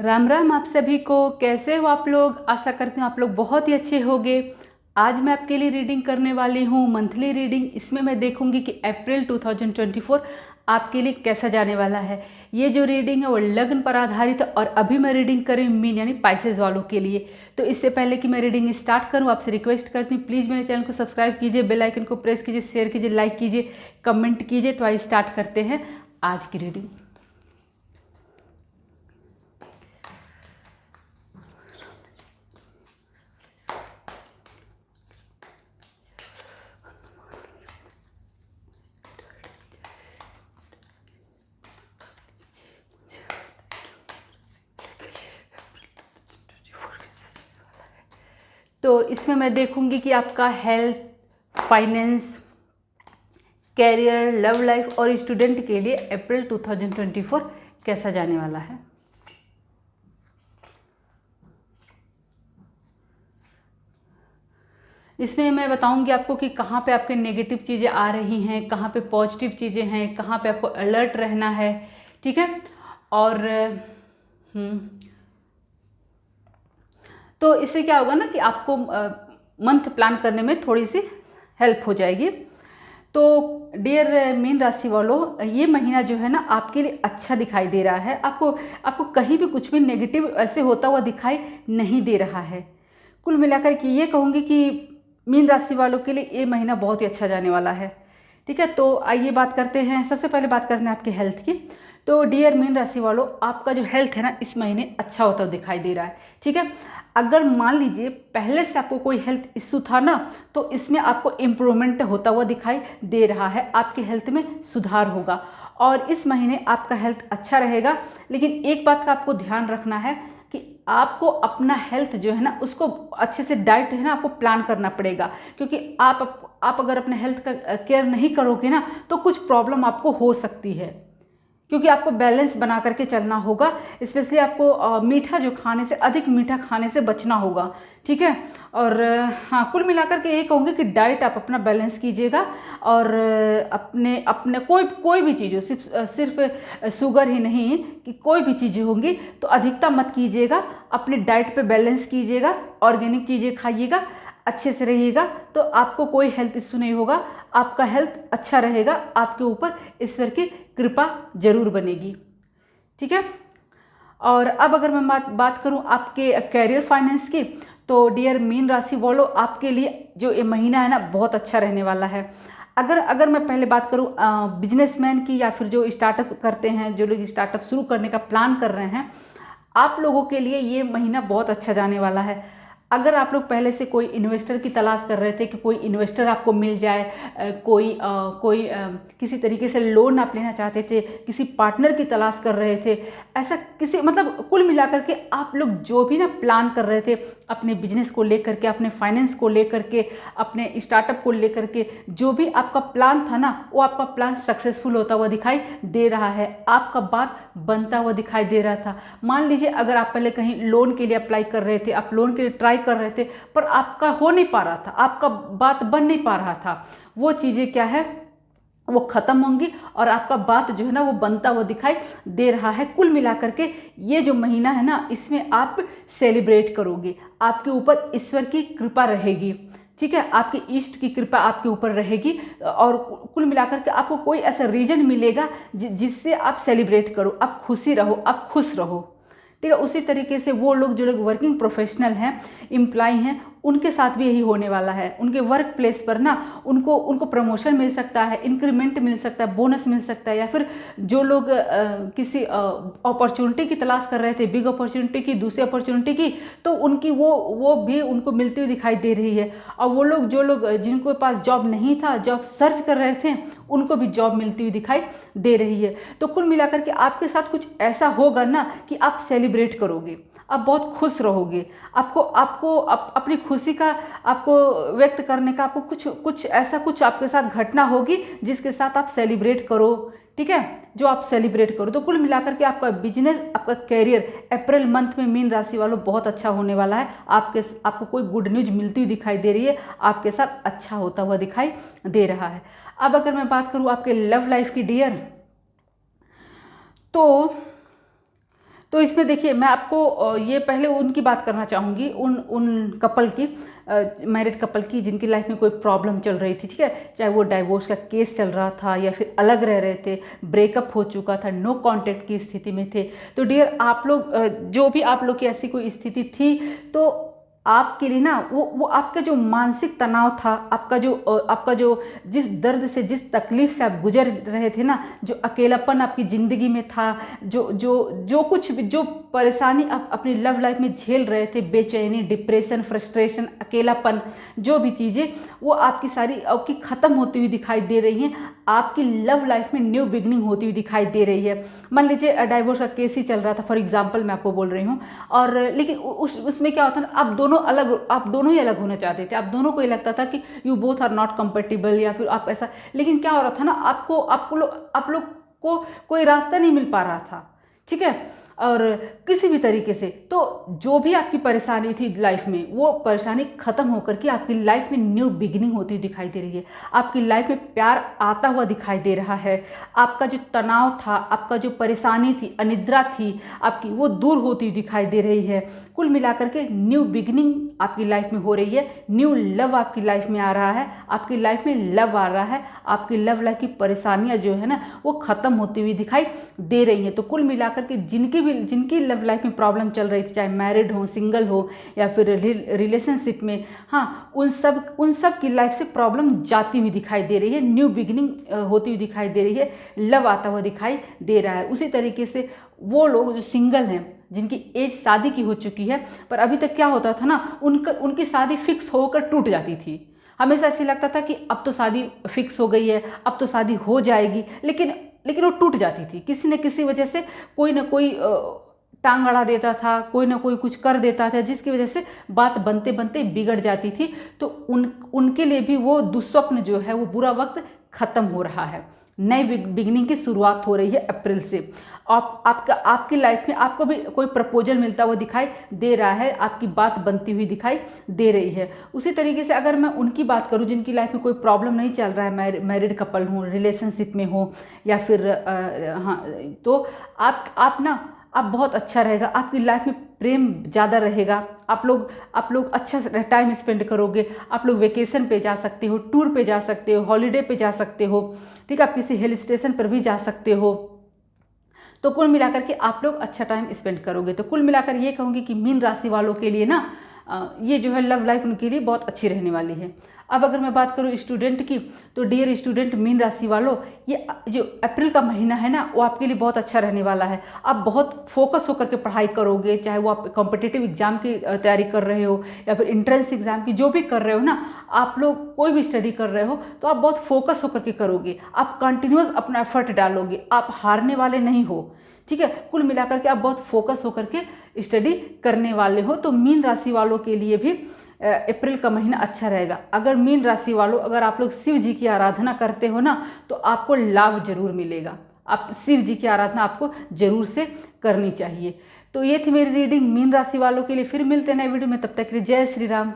राम राम आप सभी को। कैसे हो आप लोग? आशा करती हूँ आप लोग बहुत ही अच्छे होंगे। आज मैं आपके लिए रीडिंग करने वाली हूँ, मंथली रीडिंग। इसमें मैं देखूंगी कि अप्रैल 2024 आपके लिए कैसा जाने वाला है। ये जो रीडिंग है वो लग्न पर आधारित है और अभी मैं रीडिंग कर रही हूँ मीन यानी पाइसेस वालों के लिए। तो इससे पहले कि मैं रीडिंग स्टार्ट करूँ आपसे रिक्वेस्ट करती हूँ, प्लीज़ मेरे चैनल को सब्सक्राइब कीजिए, बेल आइकन को प्रेस कीजिए, शेयर कीजिए, लाइक कीजिए, कमेंट कीजिए। तो आइए स्टार्ट करते हैं आज की रीडिंग। तो इसमें मैं देखूंगी कि आपका health, finance, career, love life और स्टूडेंट के लिए अप्रैल 2024 कैसा जाने वाला है। इसमें मैं बताऊंगी आपको कि कहाँ पे आपके नेगेटिव चीज़ें आ रही हैं, कहाँ पे पॉजिटिव चीज़ें हैं, कहाँ पे आपको अलर्ट रहना है। ठीक है। और तो इससे क्या होगा ना कि आपको मंथ प्लान करने में थोड़ी सी हेल्प हो जाएगी। तो डियर मीन राशि वालों, ये महीना जो है ना आपके लिए अच्छा दिखाई दे रहा है। आपको कहीं भी कुछ भी नेगेटिव ऐसे होता हुआ दिखाई नहीं दे रहा है। कुल मिलाकर के ये कहूँगी कि मीन राशि वालों के लिए ये महीना बहुत ही अच्छा जाने वाला है। ठीक है। तो आइए बात करते हैं, सबसे पहले बात करते हैं आपके हेल्थ की। तो डियर मीन राशि वालों, आपका जो हेल्थ है ना इस महीने अच्छा होता हुआ दिखाई दे रहा है। ठीक है। अगर मान लीजिए पहले से आपको कोई हेल्थ इश्यू था ना, तो इसमें आपको इम्प्रूवमेंट होता हुआ दिखाई दे रहा है। आपके हेल्थ में सुधार होगा और इस महीने आपका हेल्थ अच्छा रहेगा। लेकिन एक बात का आपको ध्यान रखना है कि आपको अपना हेल्थ जो है ना उसको अच्छे से डाइट है ना आपको प्लान करना पड़ेगा। क्योंकि आप अगर अपने हेल्थ का केयर नहीं करोगे ना तो कुछ प्रॉब्लम आपको हो सकती है। क्योंकि आपको बैलेंस बना करके चलना होगा। स्पेशली आपको मीठा जो खाने से, अधिक मीठा खाने से बचना होगा। ठीक है। और हाँ, कुल मिलाकर के यही कहूँगी कि डाइट आप अपना बैलेंस कीजिएगा और अपने अपने कोई भी चीज़ हो, सिर्फ शुगर ही नहीं कि कोई भी चीज़ें होंगी तो अधिकता मत कीजिएगा। अपने डाइट पे बैलेंस कीजिएगा, ऑर्गेनिक चीज़ें खाइएगा, अच्छे से रहिएगा तो आपको कोई हेल्थ इश्यू नहीं होगा। आपका हेल्थ अच्छा रहेगा, आपके ऊपर ईश्वर की कृपा जरूर बनेगी। ठीक है। और अब अगर मैं बात करूं आपके कैरियर फाइनेंस की, तो डियर मीन राशि वालों, आपके लिए जो ये महीना है ना बहुत अच्छा रहने वाला है। अगर मैं पहले बात करूं बिजनेसमैन की या फिर जो स्टार्टअप करते हैं, जो लोग स्टार्टअप शुरू करने का प्लान कर रहे हैं, आप लोगों के लिए ये महीना बहुत अच्छा जाने वाला है। अगर आप लोग पहले से कोई इन्वेस्टर की तलाश कर रहे थे कि कोई इन्वेस्टर आपको मिल जाए, कोई किसी तरीके से लोन आप लेना चाहते थे, किसी पार्टनर की तलाश कर रहे थे, ऐसा किसी मतलब कुल मिलाकर के आप लोग जो भी ना प्लान कर रहे थे अपने बिजनेस को लेकर के, अपने फाइनेंस को लेकर के, अपने स्टार्टअप को लेकर के, जो भी आपका प्लान था ना वो आपका प्लान सक्सेसफुल होता हुआ दिखाई दे रहा है। आपका बात बनता हुआ दिखाई दे रहा था। मान लीजिए अगर आप पहले कहीं लोन के लिए अप्लाई कर रहे थे, आप लोन के लिए ट्राई कर रहे थे पर आपका हो नहीं पा रहा था, आपका बात बन नहीं पा रहा था, वो चीज़ें क्या है वो खत्म होंगी और आपका बात जो है ना वो बनता हुआ दिखाई दे रहा है। कुल मिलाकर के ये जो महीना है ना इसमें आप सेलिब्रेट करोगे, आपके ऊपर ईश्वर की कृपा रहेगी। ठीक है। आपके इष्ट की कृपा आपके ऊपर रहेगी और कुल मिलाकर के आपको कोई ऐसा रीजन मिलेगा जिससे आप सेलिब्रेट करो, आप खुशी रहो, आप खुश रहो। ठीक है। उसी तरीके से वो लोग जो लोग वर्किंग प्रोफेशनल हैं, एम्प्लॉय हैं, उनके साथ भी यही होने वाला है। उनके वर्क प्लेस पर ना उनको प्रमोशन मिल सकता है, इंक्रीमेंट मिल सकता है, बोनस मिल सकता है, या फिर जो लोग किसी अपॉर्चुनिटी की तलाश कर रहे थे, बिग अपॉर्चुनिटी की, दूसरी अपॉर्चुनिटी की, तो उनकी वो भी उनको मिलती हुई दिखाई दे रही है। और वो लोग जो लोग जिनके पास जॉब नहीं था, जॉब सर्च कर रहे थे, उनको भी जॉब मिलती हुई दिखाई दे रही है। तो कुल मिलाकर के आपके साथ कुछ ऐसा होगा ना कि आप सेलिब्रेट करोगे, आप बहुत खुश रहोगे। आपको अपनी खुशी का आपको व्यक्त करने का आपको कुछ ऐसा कुछ आपके साथ घटना होगी जिसके साथ आप सेलिब्रेट करो। ठीक है। जो आप सेलिब्रेट करो तो कुल मिलाकर के आपका बिजनेस, आपका कैरियर अप्रैल मंथ में मीन राशि वालों बहुत अच्छा होने वाला है। आपको कोई गुड न्यूज मिलती हुई दिखाई दे रही है, आपके साथ अच्छा होता हुआ दिखाई दे रहा है। अब अगर मैं बात करूँ आपके लव लाइफ की डियर, तो तो इसमें देखिए मैं आपको ये पहले उनकी बात करना चाहूँगी, उन कपल की, मैरिड कपल की जिनकी लाइफ में कोई प्रॉब्लम चल रही थी, ठीक है, चाहे वो डाइवोर्स का केस चल रहा था या फिर अलग रह रहे थे, ब्रेकअप हो चुका था, नो कांटेक्ट की स्थिति में थे। तो डियर आप लोग जो भी आप लोग की ऐसी कोई स्थिति थी, तो आपके लिए ना वो आपका जो मानसिक तनाव था, आपका जो जिस दर्द से, जिस तकलीफ से आप गुजर रहे थे ना, जो अकेलापन आपकी ज़िंदगी में था, जो कुछ भी, जो परेशानी आप अपनी लव लाइफ में झेल रहे थे, बेचैनी, डिप्रेशन, फ्रस्ट्रेशन, अकेलापन, जो भी चीज़ें, वो आपकी सारी आपकी ख़त्म होती हुई दिखाई दे रही हैं। आपकी लव लाइफ में न्यू बिगनिंग होती हुई दिखाई दे रही है। मान लीजिए डाइवोर्स का केस ही चल रहा था, फॉर एग्जांपल मैं आपको बोल रही हूँ, और लेकिन उसमें क्या होता है ना, आप दोनों ही अलग होना चाहते थे। आप दोनों को ये लगता था कि you both are not compatible, या फिर आप ऐसा, लेकिन क्या हो रहा था ना, आप लोग को कोई रास्ता नहीं मिल पा रहा था, ठीक है, और किसी भी तरीके से। तो जो भी आपकी परेशानी थी लाइफ में, वो परेशानी ख़त्म होकर के आपकी लाइफ में न्यू बिगिनिंग होती हुई दिखाई दे रही है। आपकी लाइफ में प्यार आता हुआ दिखाई दे रहा है। आपका जो तनाव था, आपका जो परेशानी थी, अनिद्रा थी आपकी, वो दूर होती हुई दिखाई दे रही है। कुल मिलाकर के न्यू बिगिनिंग आपकी लाइफ में हो रही है, न्यू लव आपकी लाइफ में आ रहा है, आपकी लाइफ में लव आ रहा है, आपकी लव लाइफ की परेशानियाँ जो है ना, वो ख़त्म होती हुई दिखाई दे रही हैं। तो कुल मिलाकर के जिनकी लव लाइफ में प्रॉब्लम चल रही थी, चाहे मैरिड हो, सिंगल हो, या फिर रिलेशनशिप में, हाँ, उन सब की लाइफ से प्रॉब्लम जाती हुई दिखाई दे रही है, न्यू बिगिनिंग होती हुई दिखाई दे रही है, लव आता हुआ दिखाई दे रहा है। उसी तरीके से वो लोग जो सिंगल हैं, जिनकी एज शादी की हो चुकी है, पर अभी तक क्या होता था ना, उनकी शादी फिक्स होकर टूट जाती थी। हमेशा ऐसे लगता था कि अब तो शादी फिक्स हो गई है, अब तो शादी हो जाएगी, लेकिन वो टूट जाती थी किसी न किसी वजह से। कोई ना कोई टांग अड़ा देता था, कोई ना कोई कुछ कर देता था, जिसकी वजह से बात बनते बनते बिगड़ जाती थी। तो उनके लिए भी वो दुस्वप्न जो है, वो बुरा वक्त ख़त्म हो रहा है। नई बिगनिंग की शुरुआत हो रही है अप्रैल से। आपकी लाइफ में आपको भी कोई प्रपोजल मिलता हुआ दिखाई दे रहा है, आपकी बात बनती हुई दिखाई दे रही है। उसी तरीके से अगर मैं उनकी बात करूं जिनकी लाइफ में कोई प्रॉब्लम नहीं चल रहा है, मैरिड कपल हो, रिलेशनशिप में हो, या फिर हाँ, तो आप बहुत अच्छा रहेगा, आपकी लाइफ में प्रेम ज़्यादा रहेगा। आप लोग अच्छा टाइम स्पेंड करोगे। आप लोग वेकेशन पे जा सकते हो, टूर पे जा सकते हो, हॉलीडे पे जा सकते हो, ठीक है, आप किसी हिल स्टेशन पर भी जा सकते हो। तो कुल मिलाकर के आप लोग अच्छा टाइम स्पेंड करोगे। तो कुल मिलाकर ये कहूँगी कि मीन राशि वालों के लिए ना ये जो है लव लाइफ उनके लिए बहुत अच्छी रहने वाली है। अब अगर मैं बात करूँ स्टूडेंट की, तो डियर स्टूडेंट मीन राशि वालों, ये जो अप्रैल का महीना है ना, वो आपके लिए बहुत अच्छा रहने वाला है। आप बहुत फोकस होकर के पढ़ाई करोगे, चाहे वो आप कॉम्पिटिटिव एग्जाम की तैयारी कर रहे हो, या फिर एंट्रेंस एग्जाम की, जो भी कर रहे हो ना, आप लोग कोई भी स्टडी कर रहे हो, तो आप बहुत फोकस होकर के करोगे। आप कंटिन्यूस अपना एफर्ट डालोगे, आप हारने वाले नहीं हो, ठीक है। कुल मिलाकर के आप बहुत फोकस होकर के स्टडी करने वाले हो। तो मीन राशि वालों के लिए भी अप्रैल का महीना अच्छा रहेगा। अगर मीन राशि वालों, अगर आप लोग शिव जी की आराधना करते हो ना, तो आपको लाभ जरूर मिलेगा। आप शिव जी की आराधना आपको जरूर से करनी चाहिए। तो ये थी मेरी रीडिंग मीन राशि वालों के लिए। फिर मिलते हैं नए वीडियो में, तब तक के लिए जय श्री राम।